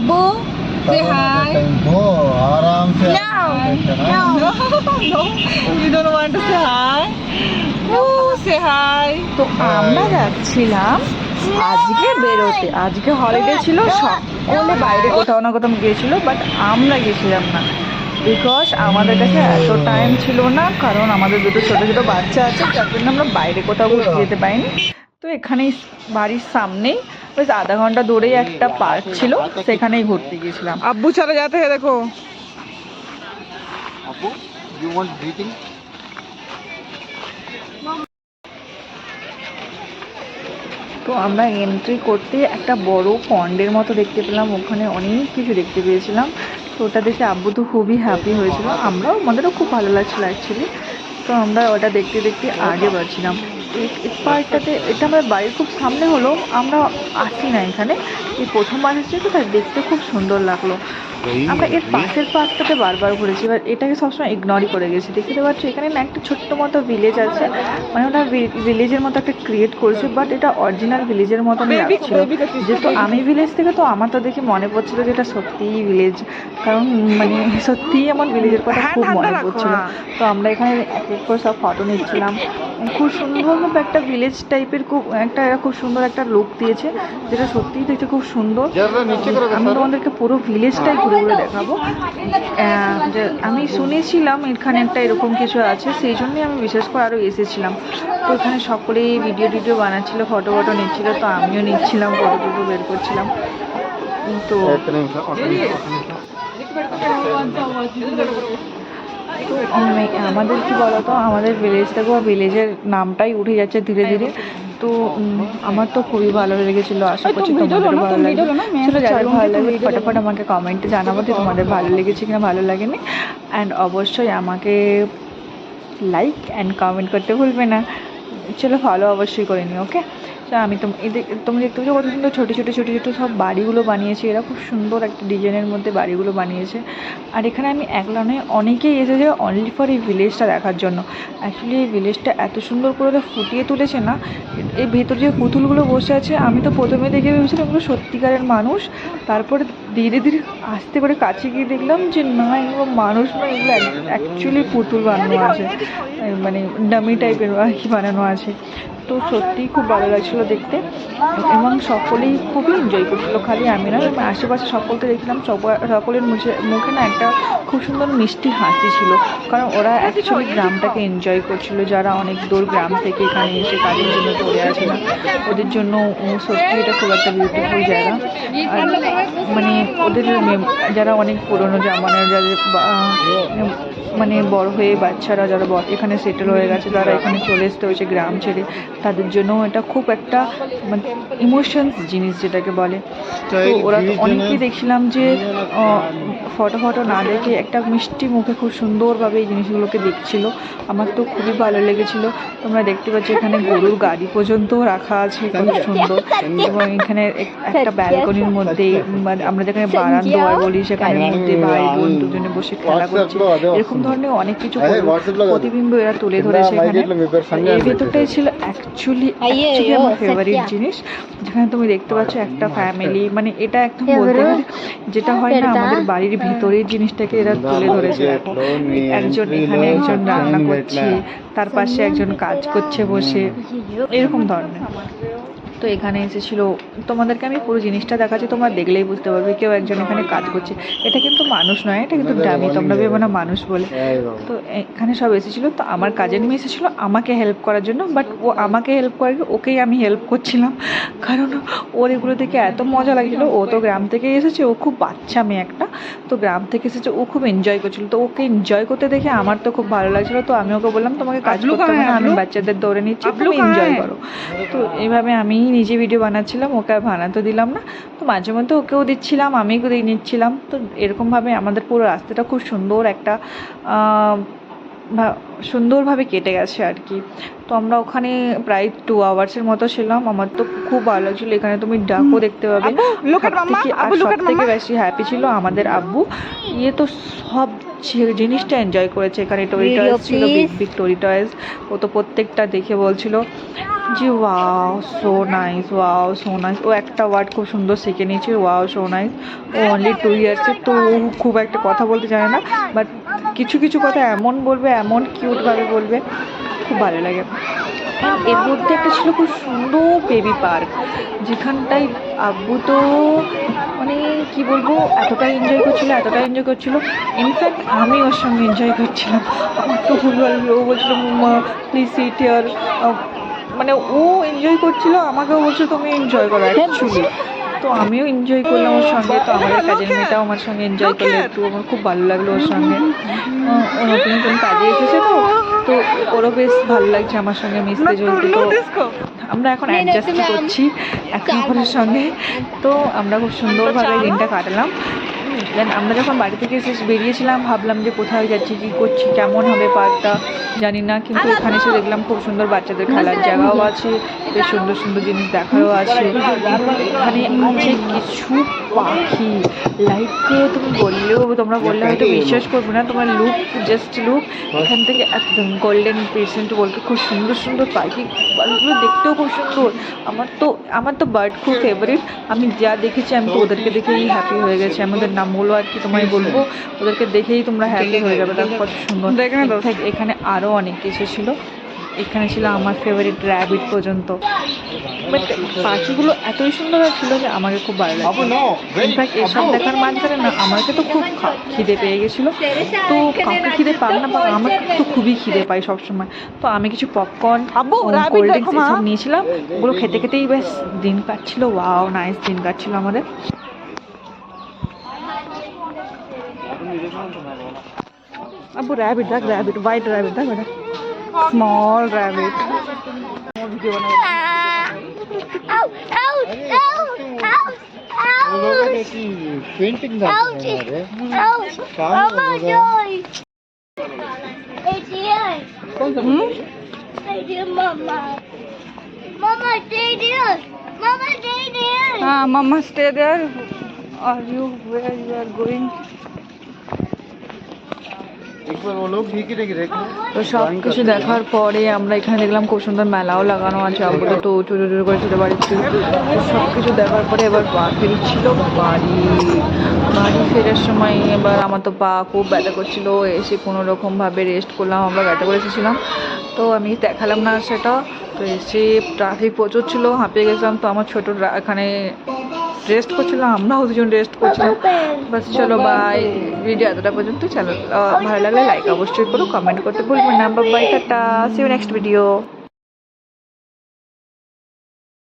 Abu, say hi. Go, आराम से No, no, you don't want to say hi. Oh, say hi. তো আমরা যাচ্ছিলাম আজকে বেরোতে, আজকে হলিডে ছিল, সকলে বাইরে কোথাও না কোথাও গিয়েছিল, বাট আমরা গেছিলাম না বিকজ আমাদের কাছে এত টাইম ছিল না, কারণ আমাদের দুটো ছোটো ছোটো বাচ্চা আছে, যার জন্য আমরা বাইরে কোথাও ঘুরতে যেতে পারিনি। তো এখানেই বাড়ির সামনেই বেশ আধা ঘন্টা দূরেই একটা পার্ক ছিল, সেখানেই ঘুরতে গিয়েছিলাম। আব্বু চলে যেতে হয়, দেখো Abu, you want greeting? তো আমরা এন্ট্রি করতে একটা বড় পন্ডের মতো দেখতে পেলাম, ওখানে অনেক কিছু দেখতে পেয়েছিলাম। তো ওটা দেখে আব্বু তো খুবই হ্যাপি হয়েছিল, আমরাও, আমাদেরও খুব ভালো লাগছিল অ্যাকচুয়ালি। তো আমরা ওটা দেখতে দেখতে আগে বাড়ছিলাম। এই পার্কটাতে, এটা আমার বাড়ির খুব সামনে হলো, আমরা আসি না এখানে, এই প্রথমবার এসেছি, তো তাই দেখতে খুব সুন্দর লাগলো। আমরা এর পাশের পার্কটাতে বারবার ঘুরেছি, এবার এটাকে সবসময় ইগনোরই করে গেছি। দেখতে পাচ্ছি এখানে না একটা ছোট্ট মতো ভিলেজ আছে, মানে ওটা ভিলেজের মতো একটা ক্রিয়েট করেছে, বাট এটা অরিজিনাল ভিলেজের মতো লাগছিল। যেহেতু আমি ভিলেজ থেকে, তো আমার তো দেখে মনে পড়ছিল যে এটা সত্যিই ভিলেজ, কারণ মানে সত্যিই আমার ভিলেজের কথা খুব মনে পড়ছিল। তো আমরা এখানে এক এক করে সব ফটো নিচ্ছিলাম, খুব সুন্দরভাবে একটা ভিলেজ টাইপের, খুব একটা এরা খুব সুন্দর একটা লুক দিয়েছে, যেটা সত্যিই দেখতে খুব সুন্দর। আমি তোমাদেরকে পুরো ভিলেজটাই ঘুরে ঘুরে দেখাবো। যে আমি শুনেছিলাম এখানে একটা এরকম কিছু আছে, সেই জন্যই আমি বিশেষ করে আরও এসেছিলাম। তো এখানে সকলেই ভিডিও টিডিও বানাচ্ছিল, ফটো ফটো নিচ্ছিল, তো আমিও নিচ্ছিলাম, ফটো টটো বের করছিলাম। তো আমাদের কি বলতো, আমাদের ভিলেজ থেকে ভিলেজের নামটাই উঠে যাচ্ছে ধীরে ধীরে। তো আমার তো খুবই ভালো লেগেছিলো, আশা করছি তোমাদের ভালো লাগবে। চলো, যাদের ভালো লাগবে ফটাফট আমাকে কমেন্টে জানাবো যে তোমাদের ভালো লেগেছে কিনা ভালো লাগেনি, অ্যান্ড অবশ্যই আমাকে লাইক অ্যান্ড কমেন্ট করতে ভুলবে না। চলো, ফলো অবশ্যই করে নিও, ওকে। আমি তুমি দেখতে পাচ্ছ কত সুন্দর ছোটো ছোটো ছোটো ছোটো সব বাড়িগুলো বানিয়েছে, এরা খুব সুন্দর একটা ডিজাইনের মধ্যে বাড়িগুলো বানিয়েছে। আর এখানে আমি একলা নয়, অনেকেই এসেছে অনলি ফর এই ভিলেজটা দেখার জন্য। অ্যাকচুয়ালি এই ভিলেজটা এত সুন্দর করে ফুটিয়ে তুলেছে না, এই ভেতর যে পুতুলগুলো বসে আছে, আমি তো প্রথমে দেখে ভেবেছিলাম এগুলো সত্যিকারের মানুষ, তারপরে ধীরে ধীরে আস্তে করে কাছে গিয়ে দেখলাম যে না, এগুলো মানুষ নয়, এগুলো অ্যাকচুয়ালি পুতুল বানানো আছে, মানে ডামি টাইপের আর কি বানানো আছে। তো সত্যিই খুব ভালো লাগছিলো দেখতে, এবং সকলেই খুবই এনজয় করছিলো, খালি আমি না, আশেপাশে সকলকে দেখলাম, সকলের মুখে না একটা খুব সুন্দর মিষ্টি হাসি ছিল, কারণ ওরা অ্যাকচুয়ালি গ্রামটাকে এনজয় করছিলো, যারা অনেক দূর গ্রাম থেকে এখানে এসে কাজের জন্য পড়ে আছে না, ওদের জন্য সত্যি এটা খুব একটা বিউটিফুল জায়গা। আর মানে ওদের যারা অনেক পুরনো জামানার, যাদের মানে বড় হয়ে বাচ্চারা যারা এখানে সেটেল হয়ে গেছে, তারা এখানে চলে আসতে হয়েছে গ্রাম ছেড়ে, তাদের জন্য এটা খুব একটা মানে ইমোশনস জিনিস যেটাকে বলে। তো ওরা তো অনেকেই দেখছিলাম যে ফটো না দেখে একটা মিষ্টি মুখে খুব সুন্দরভাবে এই জিনিসগুলোকে দেখছিল, আমার তো খুবই ভালো লেগেছিল। তোমরা দেখতে পাচ্ছ এখানে গরুর গাড়ি পর্যন্ত রাখা আছে, খুব সুন্দর, এবং এখানে একটা ব্যালকনির মধ্যে, আমরা যেখানে বারান্দোয়ার বলি, সেখানের মধ্যে ভাই বোন দুজনে বসে খেলা করছে, এরকম ধরনের অনেক কিছু প্রতিবিম্ব এরা তুলে ধরেছে এখানে। এর ভেতরটাই ছিল অ্যাকচুয়ালি আমার ফেভারিট জিনিস, যেখানে তুমি দেখতে পাচ্ছ একটা ফ্যামিলি, মানে এটা একদম বলতে গেলে যেটা হয় না আমাদের বাড়ির ভিতরের জিনিসটাকে এরা তুলে ধরেছে। দেখো, এখানে একজন রান্না করছে, তার পাশে একজন কাজ করছে বসে, এরকম ধরনের। তো এখানে এসেছিলো, তোমাদেরকে আমি পুরো জিনিসটা দেখাচ্ছি, তোমরা দেখলেই বুঝতে পারবে কেউ একজন এখানে কাজ করছে, এটা কিন্তু মানুষ নয়, এটা কিন্তু ডামি, তোমরা ভেবো না মানুষ বলে। তো এখানে সব এসেছিলো, তো আমার কাজের মেয়ে এসেছিলো আমাকে হেল্প করার জন্য, বাট ও আমাকে হেল্প করে, ওকেই আমি হেল্প করছিলাম, কারণ ওর এগুলো দেখে এত মজা লাগছিলো। ও তো গ্রাম থেকে এসেছে, ও খুব বাচ্চা মেয়ে একটা, তো গ্রাম থেকে এসেছে, ও খুব এনজয় করছিলো, তো ওকে এনজয় করতে দেখে আমার তো খুব ভালো লাগছিলো। তো আমি ওকে বললাম তোমাকে কাজ করতে হবে না, আমি বাচ্চাদের দৌড়ে নিচ্ছি, তুমি এনজয় করো। তো এইভাবে আমি নিজে ভিডিও বানাচ্ছিলাম, ওকে আর বানাতে দিলাম না, তো মাঝে মধ্যে ওকেও দিচ্ছিলাম, আমিও দিয়ে নিচ্ছিলাম। তো এরকমভাবে আমাদের পুরো রাস্তাটা খুব সুন্দর একটা সুন্দরভাবে কেটে গেছে আর কি। তো আমরা ওখানে প্রায় 2 আওয়ার্সের মতো ছিলাম, আমার তো খুব ভালো লাগছিলো। এখানে তুমি ডাকও দেখতে পাবে, আর সব থেকে বেশি হ্যাপি ছিল আমাদের আব্বু। তো সব জিনিসটা এনজয় করেছে। এখানে টরি টয়েস ছিল, বিগ বিগ টরি টয়েস। ও তো প্রত্যেকটা দেখে বলছিল যে wow so nice, wow so nice. ও একটা ওয়ার্ড খুব সুন্দর শিখে নিয়েছে, ওয়াও সো নাইস। ও অনলি 2 ইয়ার্সের, তো ও খুব একটা কথা বলতে জানে না, বাট কিছু কিছু কথা এমন বলবে, এমন কিউটভাবে বলবে, খুব ভালো লাগে। এর মধ্যে একটা ছিল খুব সুন্দর বেবি পার্ক, যেখানটায় আব্বু তো মানে কি বলবো, এতটাই এনজয় করছিল। ইনফ্যাক্ট আমি ওর সঙ্গে এনজয় করছিলাম। আমার তো খুব ভালো লাগলো। ও বলছিল মাম্মা প্লিজ সিট হিয়ার, মানে ও এনজয় করছিল, আমাকেও বলছে তুমি এনজয় করো অ্যাকচুয়ালি। তো আমিও এনজয় করলাম ওর সঙ্গে। তো আমাদের কাজের মেয়েটাও আমার সঙ্গে এনজয় করলো একটু, আমার খুব ভালো লাগলো ওর সঙ্গে। ও নতুন নতুন কাজে এসেছে, তো ওরও বেশ ভালো লাগছে আমার সঙ্গে মিশতে চলতে। তো আমরা এখন অ্যাডজাস্ট করছি একে অপরের সঙ্গে। তো আমরা খুব সুন্দরভাবে দিনটা কাটালাম। দেন আমরা যখন বাড়ি থেকে এসে বেরিয়েছিলাম, ভাবলাম যে কোথায় যাচ্ছি, কী করছি, কেমন হবে পার্কটা জানি না, কিন্তু এখানে এসে দেখলাম খুব সুন্দর বাচ্চাদের খেলার জায়গাও আছে, বেশ সুন্দর সুন্দর জিনিস দেখারও আছে। এখানে আছে কিছু পাখি, লাইক তুমি তোমরা বললে হয়তো বিশ্বাস করবে না, তোমার জাস্ট লুক এখান থেকে একদম গোল্ডেন পেশেন্ট বলতে খুব সুন্দর সুন্দর পাখি, বার্ডগুলো দেখতেও খুব সুন্দর। আমার তো বার্ড খুব ফেভারিট। আমি যা দেখেছি আমি তো ওদেরকে দেখেই হ্যাপি হয়ে গেছি। আমাদের নাম বলো আর কি তোমায় বলবো, ওদেরকে দেখেই তোমরা হ্যাপি হয়ে যাবে, দেখো কত সুন্দর। এখানে আরও অনেক কিছু ছিল। এখানে ছিল আমার ফেভারিট র্যাবিট পর্যন্ত। বাট পাখিগুলো এতই সুন্দর ছিল যে আমাকে খুব ভালো লাগে। ইনফ্যাক্ট এসব দেখার মাঝখানে না আমাকে তো খুব খিদে পেয়ে গেছিলো। তো কাউকে খিদে পাক না পাক, আমার তো খুবই খিদে পাই সবসময়। তো আমি কিছু পপকর্ন, কোল্ড ড্রিঙ্কস এসব নিয়েছিলাম। ওগুলো খেতে খেতেই বেশ দিন কাটছিল। ওয়াও নাইস দিন কাটছিল আমাদের। আব্বু র্যাবিট দেখ, র্যাবিট, হোয়াইট র্যাবিট দেখ, ওটা small rabbit. Painting Mama stay there. Are you where you are going? एक बार वो लोग ठीक ही देखो। তো সব কিছু দেখার পরে আমরা এখানে দেখলাম খুব সুন্দর মেলাও লাগানো আছে। আব্বুটা তো চুরো চুরো করে ছোটো বাড়িতে। তো সব কিছু দেখার পরে এবার পা ফিরছিল বাড়ি ফেরার সময়। এবার আমার তো পা খুব ব্যথা করছিলো, এসে কোনো রকমভাবে রেস্ট করলাম। আমরা গাড়িতে করে এসেছিলাম, তো আমি দেখালাম না সেটা। তো এসে ট্রাফিক প্রচুর ছিল, হাঁপিয়ে গেছিলাম। তো আমার ছোটো এখানে রেস্ট করছিলাম, আমরাও দুজন রেস্ট করছিলাম। বাস চলো বাই, ভিডিও এতটা পর্যন্ত। চলো ভালো লাগলে লাইক অবশ্যই করো, কমেন্ট করতে ভুলবেন না। Bye, tata, see you next video.